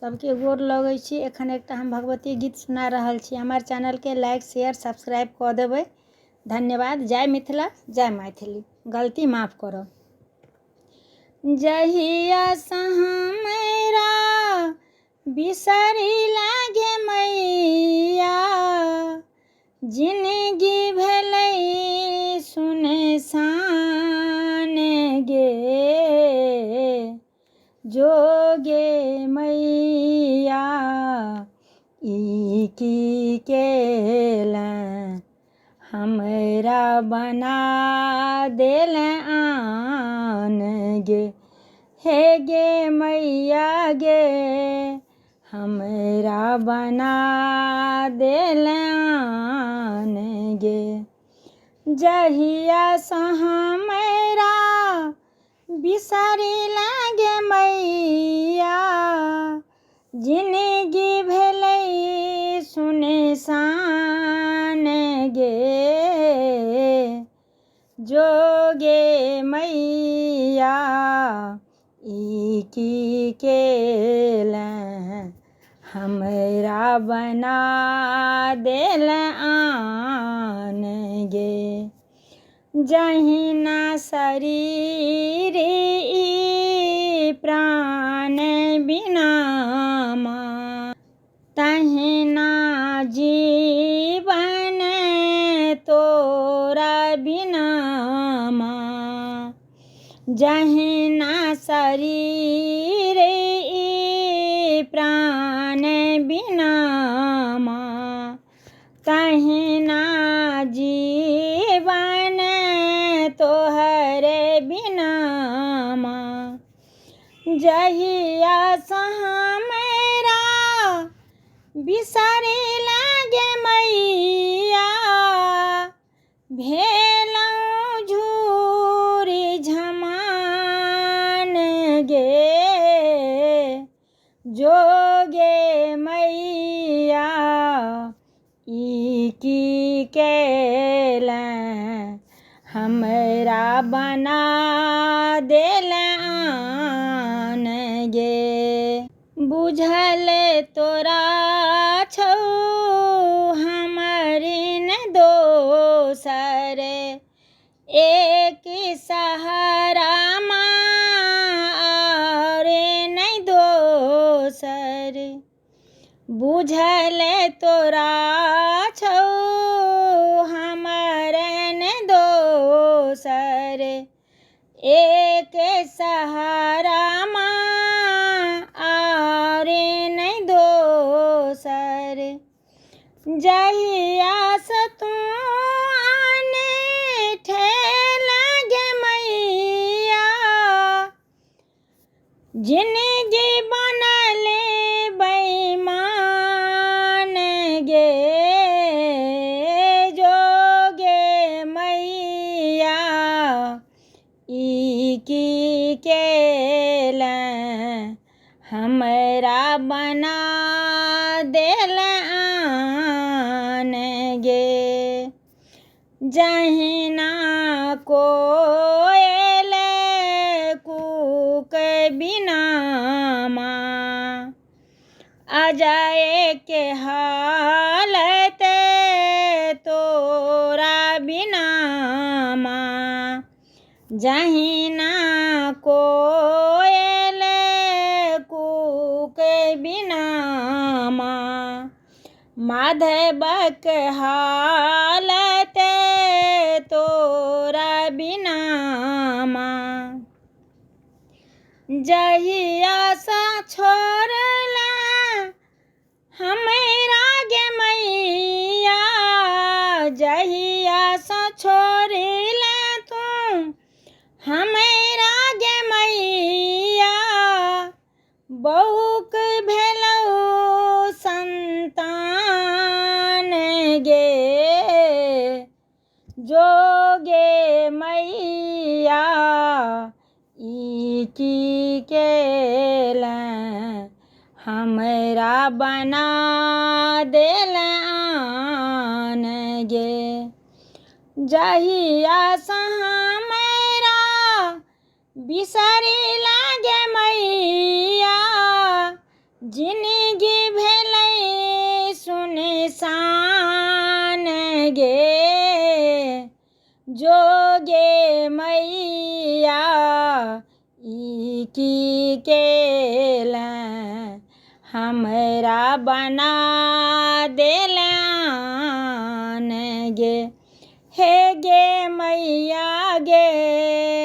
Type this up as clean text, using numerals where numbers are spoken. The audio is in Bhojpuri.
सबके गोर लगै छी। एखन एकटा हम भगवती गीत सुना रहल छी। हमार चैनल के लाइक शेयर सब्सक्राइब कऽ देबै। धन्यवाद। जय मिथिला जय मैथिली। गलती माफ़ करब। जहिया सँ हमरा बिसरी लागे मैया, जिंदगी भेलै सुनसान गे। जोगे मैया ई की केलनि, हमरा बना देलनि आन गे। हे गे मैया गे, हमरा बना देलनि आन गे। जहिया सँ हमरा बिसरी लागे मैया, जिंदगी भेलै सुनसान गे। जोगे मैया ई की केलनि, हमरा बना देलनि आन गे। जहिना शरीर ई प्राण बिना माँ, तहिना जीवन तोरा बिना माँ। जहिना शरीर ई प्राण बिना माँ, तहिना जीवन तोहरे बिना माँ। जहिया सँ हमरा बिसरी लागे मैया, भेलहुँ झूरी झमान गे। जोगे मैया ई की केलनि, हमरा बना देलनि आन गे। बुझल तोरा छौ हमरी न दोसर, एक सहारा माँ और नहीं दोसर। बुझल तोरा छौ हमर न दोसर, एक सहारा माँ और नहीं दोसर। जहिया सँ तू आने लागे मैया, जिंदगी बनल बेईमान गे। जोगे मैया ई की केलनि, हमरा बना देलनि आन गे। जहिना कोयल कूक बिना माँ, अजय के हालत तोरा बिना माँ। जहिना कोयल कूक बिना माँ, माधवक हालत तोरा बिना माँ। जहिया सँ छोड़ला हमरा गे मैया, जहिया सँ छोड़ला तू हमरा गे मैया, बहुक भेलौ संतान गे। जोगे मैया ई की केलनि, हमरा बना देलनि आन गे। जहिया सँ हमरा बिसरी लागे मैया, जिनगी भेलै सुनसान गे, जोगे मैया ई की केलनि, हमरा बना देलनि गे। हे गे मैया गे